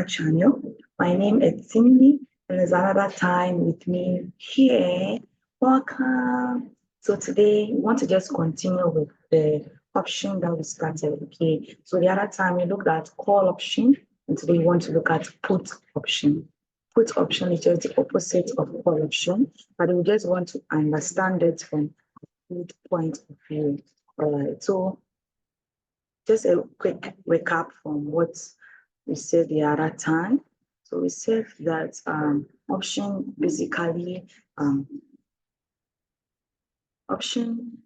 channel. My name is Cindy, and there's another time with me here. Welcome. So today we want to just continue with the option that we started. Okay. So the other time we looked at call option, and today we want to look at put option. Put option is just the opposite of call option, but we just want to understand it from a good point of view. All right. So just a quick recap from what we said the other time. So we said that option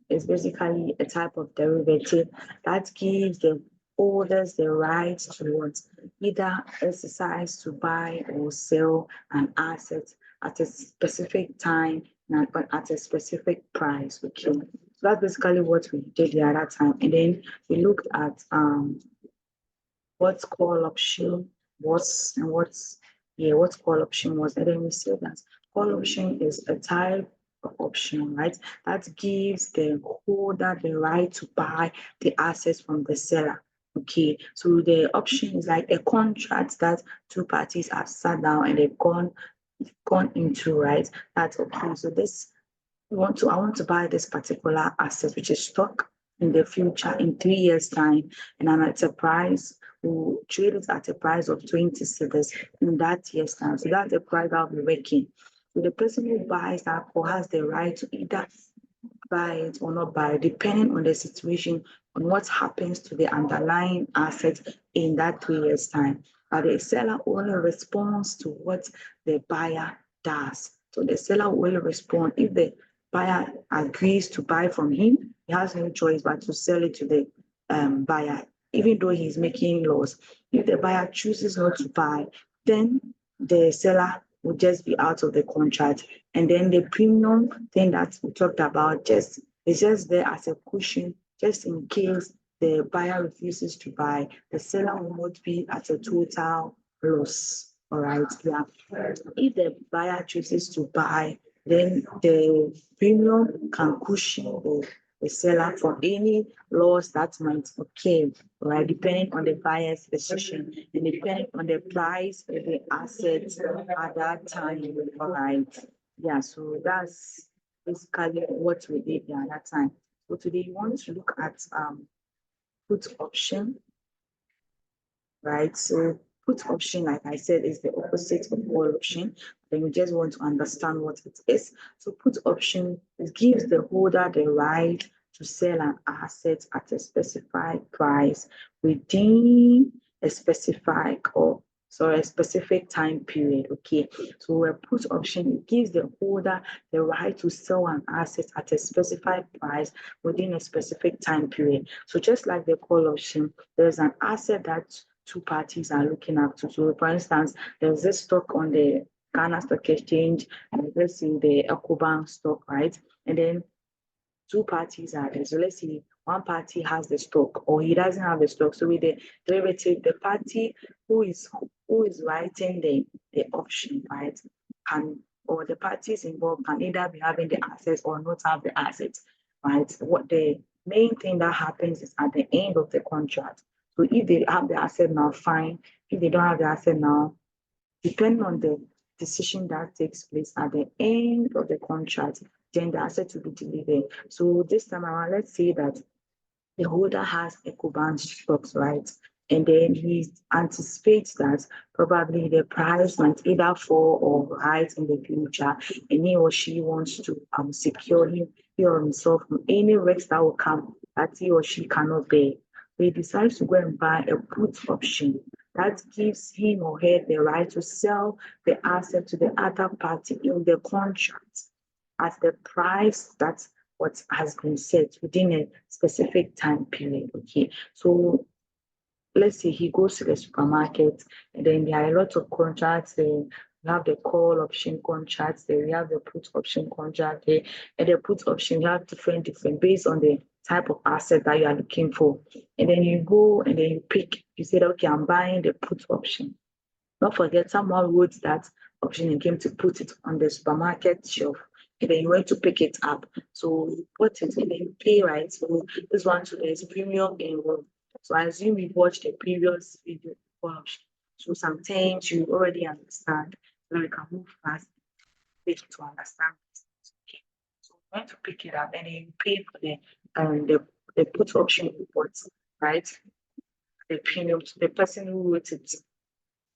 is basically a type of derivative that gives the holders the right to either exercise to buy or sell an asset at a specific time and at a specific price. Okay. So that's basically what we did the other time. And then we looked at what call option was and what call option was. And then we said that call option is a type of option, right? That gives the holder the right to buy the assets from the seller. Okay, so the option is like a contract that two parties have sat down and they've gone into, right? That's okay. So I want to buy this particular asset, which is stock in the future in 3 years' time, and I'm at a price, we'll trade it at a price of 20 cedis in that year's time. So that's the price I'll be making. So the person who buys that or has the right to either buy it or not buy it, depending on the situation, on what happens to the underlying asset in that 3 years' time. But the seller only responds to what the buyer does. So the seller will respond if the buyer agrees to buy from him, he has no choice but to sell it to the buyer, even though he's making loss. If the buyer chooses not to buy, then the seller will just be out of the contract. And then the premium thing that we talked about is just there as a cushion, just in case the buyer refuses to buy, the seller will not be at a total loss. All right. Yeah. If the buyer chooses to buy, then the premium can cushion the seller from any loss that might occur, right? Depending on the buyer's decision and depending on the price of the assets at that time, all right? Yeah, so that's basically what we did at that time. So today you want to look at put option, right? So put option, like I said, is the opposite of call option. Then we just want to understand what it is. So put option gives the holder the right to sell an asset at a specified price within a specific time period. Okay, so a put option gives the holder the right to sell an asset at a specified price within a specific time period. So just like the call option, there's an asset that two parties are looking up to. So for instance, there's this stock on the Ghana Stock Exchange, and let's say the EcoBank stock, right? And then two parties are there. So let's say one party has the stock or he doesn't have the stock. So with the derivative, the party who is writing the option, right, or the parties involved can either be having the assets or not have the assets, right? What the main thing that happens is at the end of the contract. So if they have the asset now, fine. If they don't have the asset now, depending on the decision that takes place at the end of the contract, then the asset will be delivered. So this time around, let's say that the holder has EcoBank stocks, right? And then he anticipates that probably the price might either fall or rise in the future, and he or she wants to secure he or himself from any risks that will come that he or she cannot bear. So he decides to go and buy a put option that gives him or her the right to sell the asset to the other party in the contract at the price that what has been set within a specific time period. Okay, so let's say he goes to the supermarket and then there are a lot of contracts there. We have the call option contracts there, we have the put option contract there, and the put option you have different based on the type of asset that you are looking for. And then you go and then you pick, you said, okay, I'm buying the put option. Don't forget, someone wrote that option and came to put it on the supermarket shelf. And then you went to pick it up. So you put it and then you pay, right? So this one, so there's premium involved. So I assume you watched the previous video for option. So sometimes you already understand, so we can move fast to understand this. Okay. So you want to pick it up and then you pay for the put option report, right? The premium to the person who wrote it.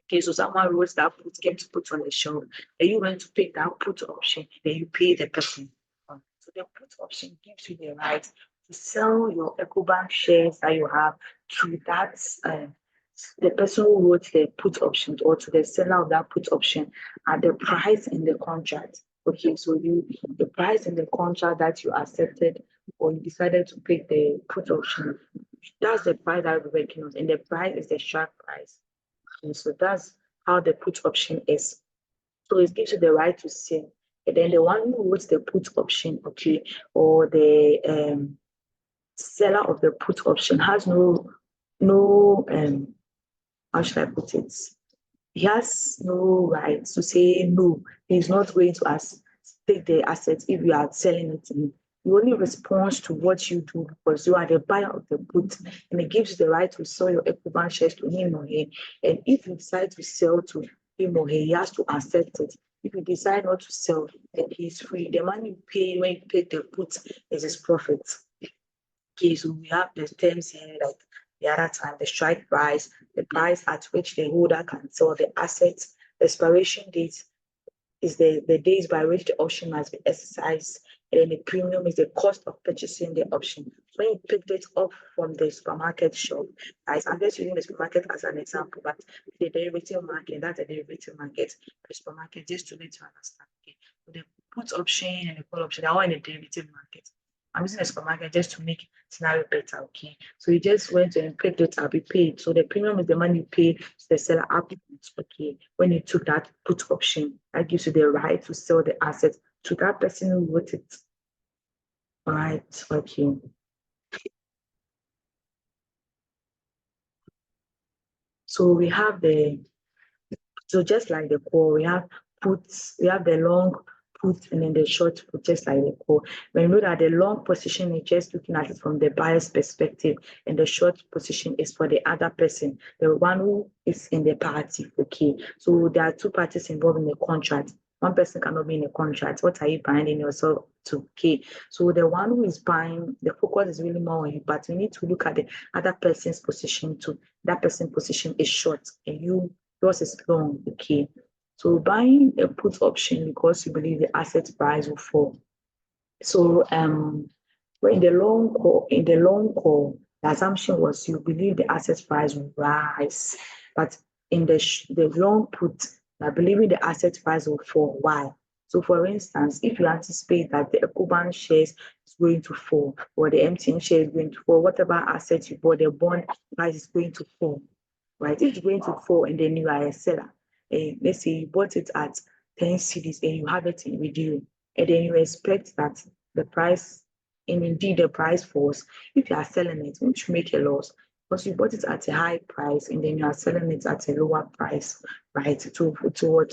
Okay, so someone wrote that put, came to put on the show. Then you went to pick that put option, then you pay the person. So the put option gives you the right to sell your EcoBank shares that you have to that the person who wrote the put option or to the seller of that put option at the price in the contract. Okay, so the price in the contract that you accepted or you decided to pick the put option, that's the price that we're working on, and the price is the strike price. And so that's how the put option is. So it gives you the right to sell. And then the one who wrote the put option, okay, or the seller of the put option has no how should I put it? He has no right to say no. He's not going to take the assets if you are selling it to him. You only respond to what you do because you are the buyer of the put, and it gives you the right to sell your EcoBank shares to him or her. And if you decide to sell to him or her, he has to accept it. If you decide not to sell, then he's free. The money you pay when you pay the put is his profit. Okay, so we have the terms here like the other time, the strike price, the price at which the holder can sell the assets, the expiration date is the days by which the option must be exercised, and then the premium is the cost of purchasing the option. So when you picked it up from the supermarket shop, guys, I'm just using the supermarket as an example, but the derivative market, that's a derivative market, the supermarket, just to let you understand. Okay, so the put option and the call option, they're all in the derivative market. I'm using a supermarket just to make scenario better, okay? So you just went and picked it up, you paid. So the premium is the money you pay to the seller upfront, okay? When you took that put option, that gives you the right to sell the asset to that person who wrote it. All right, okay. So we have so just like the core, we have puts, we have the long put and then the short put, just like the core. When you know that the long position is just looking at it from the buyer's perspective, and the short position is for the other person, the one who is in the party. Okay, so there are two parties involved in the contract. One person cannot be in a contract. What are you binding yourself to? Okay, so the one who is buying, the focus is really more on you, but we need to look at the other person's position too. That person's position is short, and yours is long. Okay, so buying a put option because you believe the asset price will fall. So in the long call, the assumption was you believe the asset price will rise, but in the long put, you are believing the asset price will fall. Why? So for instance, if you anticipate that the EcoBank shares is going to fall, or the MTN share is going to fall, whatever asset you bought, the bond price is going to fall, right? If it's going to fall and then you are a seller, let's say you bought it at 10 cedis and you have it in with you, and then you expect that the price, and indeed the price falls. If you are selling it, won't you make a loss? Because you bought it at a high price and then you are selling it at a lower price, right? To what?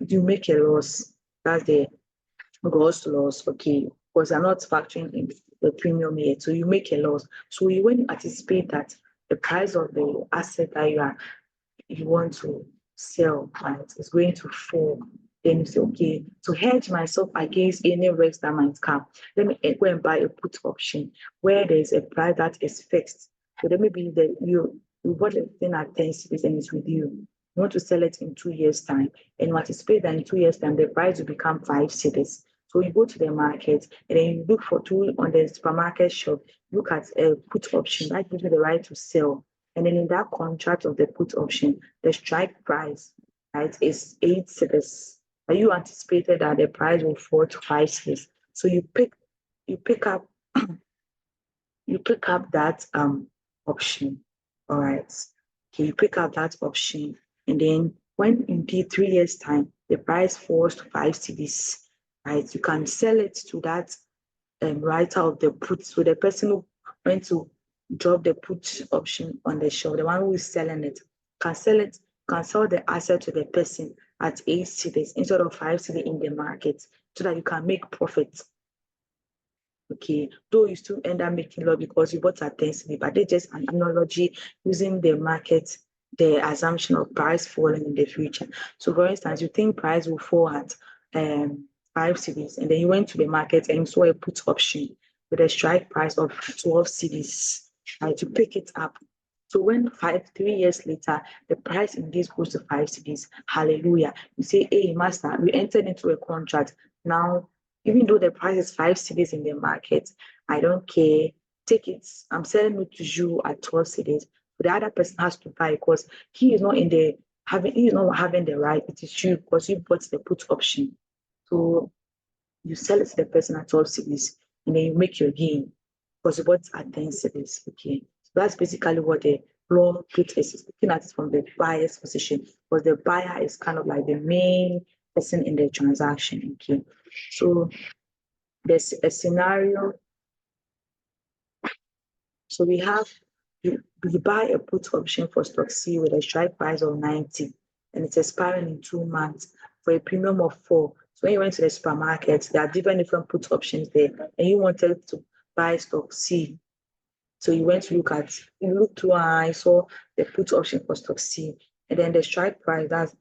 You make a loss. That's the gross loss, okay? Because you're not factoring in the premium yet, so you make a loss. So you when you anticipate that the price of the asset that you want to sell, right, is going to fall, then you say, okay, to hedge myself against any risk that might come, let me go and buy a put option where there's a price that is fixed. So let me be you bought a thing at 10 cedis and it's with you. You want to sell it in 2 years' time, and you anticipate that in 2 years' time the price will become 5 cedis. So you go to the market and then you look for two on the supermarket shop, look at a put option that gives you the right to sell. And then in that contract of the put option, the strike price, right, is 8 cedis. But you anticipated that the price will fall to 5 cedis. So you pick up that option. All right. Okay, you pick up that option. And then when indeed 3 years time, the price falls to 5 cedis, right? You can sell it to that writer of the put. So the person who went to drop the put option on the shelf, the one who is selling it, can sell the asset to the person at 8 cedis instead of 5 cedis in the market, so that you can make profit. Okay, though you still end up making loss because you bought at 10 cedis, but they just an analogy using the market the assumption of price falling in the future. So for instance, you think price will fall at 5 cedis, and then you went to the market and you saw a put option with a strike price of 12 cedis, right, to pick it up. So when 3 years later, the price in this goes to 5 cedis, hallelujah. You say, hey, master, we entered into a contract. Now, even though the price is 5 cedis in the market, I don't care. Take it. I'm selling it to you at 12 cedis. The other person has to buy because he is not having the right. It is you because you bought the put option. So you sell it to the person at 12 cedis, and then you make your gain because you bought at 10 cedis. Okay. So that's basically what the law put is looking at it from the buyer's position, because the buyer is kind of like the main person in the transaction. Okay. So there's a scenario. So we have we buy a put option for stock C with a strike price of 90, and it's expiring in 2 months for a premium of 4. So when you went to the supermarket, there are different put options there, and you wanted to buy stock C. So you went to you looked through and I saw the put option for stock C, and then the strike price, that's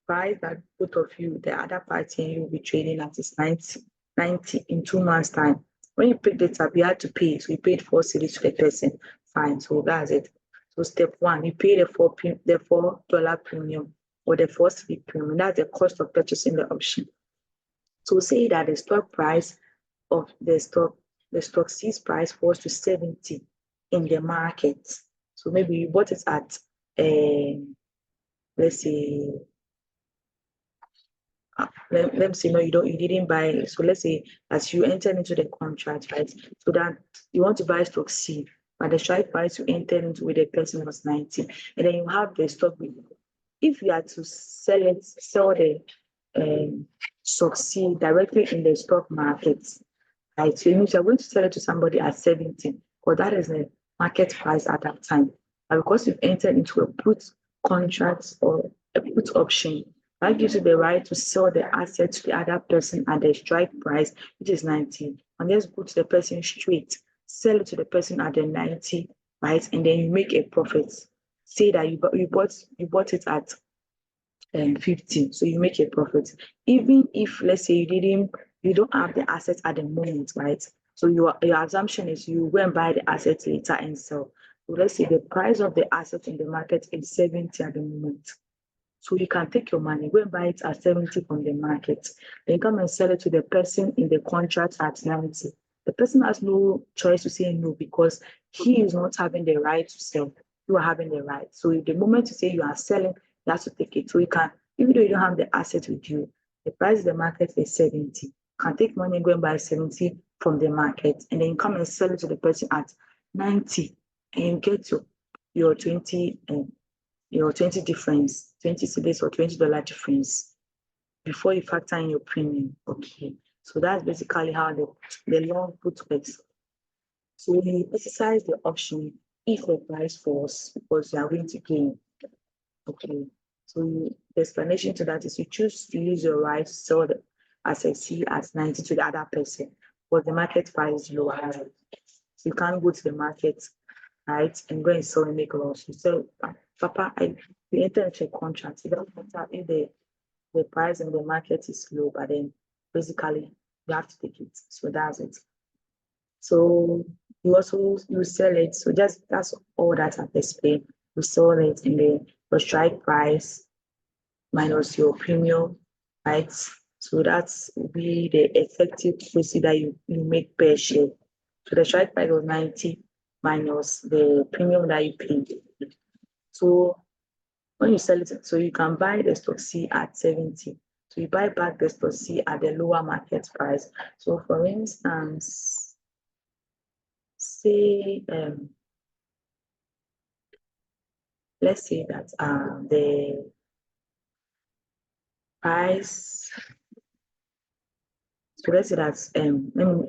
price that both of you, the other party, and you will be trading at is 90 in 2 months' time. When you picked it up, you had to pay. So you paid 4 cedis to the person. Fine. So that's it. So step one, you pay the $4 premium or the 4 cedi premium. That's the cost of purchasing the option. So say that the stock price of the stock C's price falls to 70 in the market. So maybe you bought it at let's say let me say no, you didn't buy it. So let's say as you entered into the contract, right? So that you want to buy stock C, but the strike price you entered into with the person was 90, and then you have the stock with. If you are to sell the stock C directly in the stock market, right? So you are going to sell it to somebody at 70, because that is the market price at that time. And because you've entered into a put contract or a put option, that gives you the right to sell the asset to the other person at the strike price, which is 90. And just go to the person straight, sell it to the person at the 90, right? And then you make a profit. Say that you bought it at 50, so you make a profit. Even if let's say you don't have the assets at the moment, right? So your assumption is you go and buy the assets later and sell. So let's say the price of the asset in the market is 70 at the moment. So you can take your money, go and buy it at 70 from the market. Then come and sell it to the person in the contract at 90. The person has no choice to say no because he is not having the right to sell. You are having the right. So the moment you say you are selling, you have to take it. So you can, even though you don't have the asset with you, the price of the market is 70. You can take money and go and buy 70 from the market, and then come and sell it to the person at 90, and you get your 20 20 difference, 20 cedis or $20 difference before you factor in your premium. Okay. So that's basically how the loan put works. So when you exercise the option, if the price falls, because you are going to gain. Okay. So the explanation to that is you choose to use your right to sell the asset C at 90 to the other person, but the market price is lower. So you can't go to the market, right, and go and sell and make a loss. You sell, Papa, we enter into a contract. It doesn't matter if the price in the market is low, but then basically you have to take it. So that's it. So you sell it. So that's all that I've explained. You sell it in the strike price minus your premium, right? So that's be the effective proceed that you make per share. So the strike price was 90 minus the premium that you paid. So when you sell it, so you can buy the stock C at 70. So you buy back the stock C at the lower market price. So for instance, say let's say that the price. So let's say that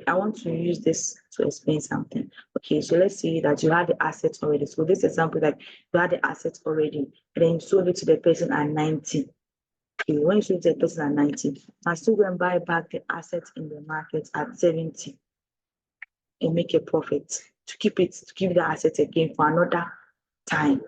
I want to use this to explain something. Okay, so let's say that you had the assets already. So this example, that you had the assets already, and then you sold it to the person at 90. Okay, when you sold it to the person at 90, I still go and buy back the assets in the market at 70 and make a profit to keep the asset again for another time.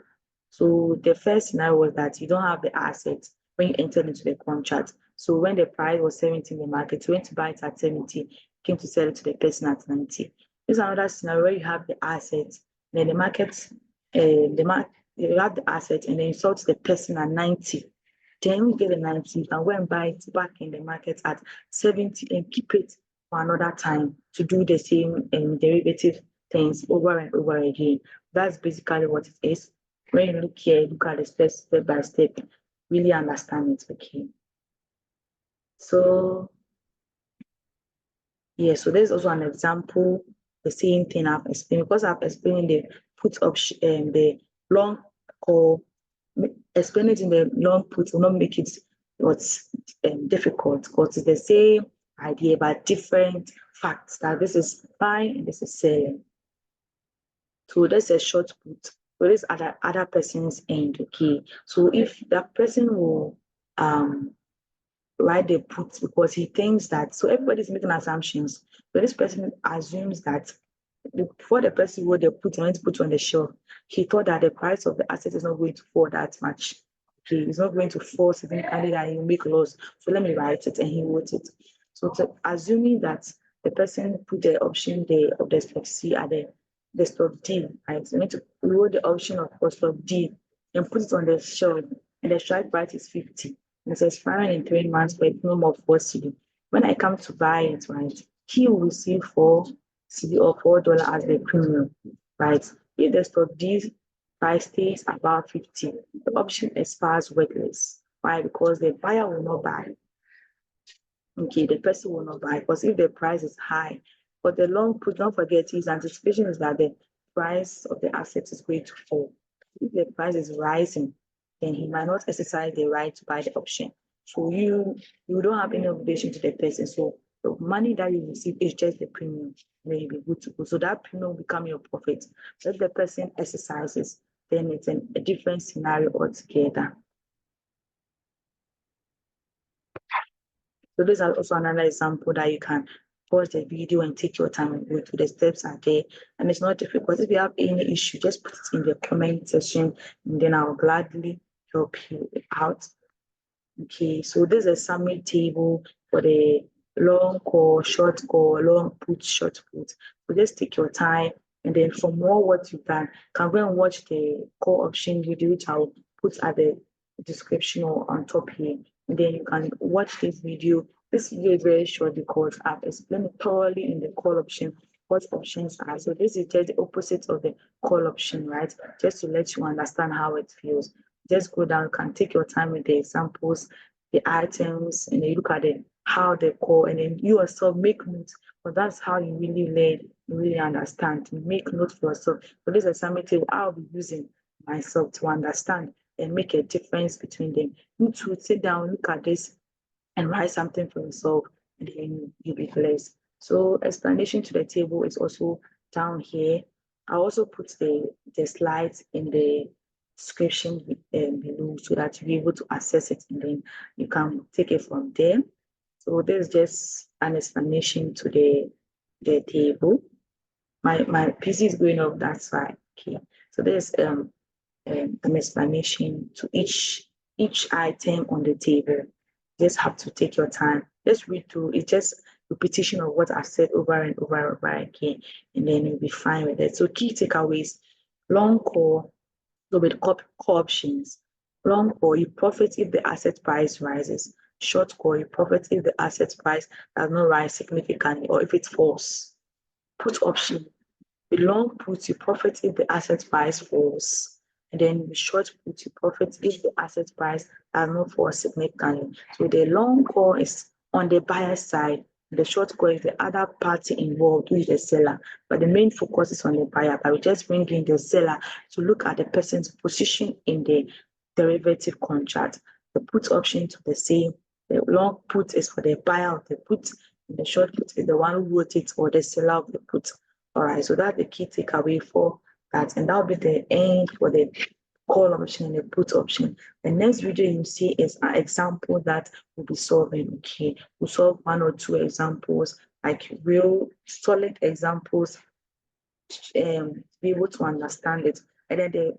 So the first scenario was that you don't have the assets when you entered into the contract. So when the price was 70 in the market, you went to buy it at 70, came to sell it to the person at 90. This is another scenario where you have the assets, then the market, you have the assets, and then you sold to the person at 90. Then you get the 90, you can go and buy it back in the market at 70 and keep it for another time to do the same derivative things over and over again. That's basically what it is. When you look here, look at the steps step by step, really understand it, okay? So yeah, so there's also an example, the same thing I've explained, because I've explained the put option and the long call, explain it in the long put will not make it what's difficult, because it's the same idea but different facts, that this is buying and this is selling. So there's a short put, so this other person's end, okay? So if that person will write the put because he thinks that, so everybody's making assumptions. So this person assumes that before the person wrote the put and went to put on the shelf, he thought that the price of the asset is not going to fall that much. Okay, it's not going to fall significantly that he will make loss. So let me write it, and he wrote it. So assuming that the person put the option there of the stock C at the stock D, right? So you need to roll the option of stock D and put it on the shelf, and the strike price is 50. And it's expiring in 3 months for a minimum of 4 cedi. When I come to buy it, right, he will receive 4 cedi or $4 as the premium, right? If the stock D price stays about 50, the option expires worthless. Why? Because the buyer will not buy. Okay, the person will not buy, because if the price is high, but the long put, don't forget, his anticipation is that the price of the asset is going to fall. If the price is rising, then he might not exercise the right to buy the option. So you don't have any obligation to the person. So the money that you receive is just the premium. Then you'll be good to go. So that premium will become your profit. So if the person exercises, then it's a different scenario altogether. So this is also another example that you can pause the video and take your time and go through. The steps are there, and it's not difficult. If you have any issue, just put it in the comment section, and then I will gladly help you out. Okay, so this is a summary table for the long call, short call, long put, short put. So just take your time, and then for more what you can go and watch the call option video, which I'll put at the description or on top here. And then you can watch this video. This video is very short because I've explained it thoroughly in the call option what options are. So this is just the opposite of the call option, right? Just to let you understand how it feels. Just go down, you can take your time with the examples, the items, and then you look at it, how they call, and then you yourself make notes. But that's how you really learn, you really understand. You make notes for yourself. So this assignment table I'll be using myself to understand and make a difference between them. You to sit down, look at this, and write something for yourself, and then you'll be blessed. So explanation to the table is also down here. I also put the slides in the description below so that you'll be able to access it, and then you can take it from there. So this is just an explanation to the table. My PC is going off, that's why. Okay. So there's an explanation to each item on the table. Just have to take your time. Just read through. It's just repetition of what I've said over and over again, and then you'll be fine with it. So key takeaways: long call, so with call options. Long call, you profit if the asset price rises. Short call, you profit if the asset price does not rise significantly or if it falls. Put option, with long put, you profit if the asset price falls. And then with short put, you profit if the asset price does not fall significantly. So the long call is on the buyer side. The short call is the other party involved, who is the seller. But the main focus is on the buyer. But we just bring in the seller to look at the person's position in the derivative contract. The put option to the same. The long put is for the buyer of the put. And the short put is the one who wrote it, or the seller of the put. All right, so that's the key takeaway for that. And that'll be the end for the call option and the put option. The next video you see is an example that we'll be solving. Okay, we'll solve 1 or 2 examples, like real solid examples, be able to understand it. And then the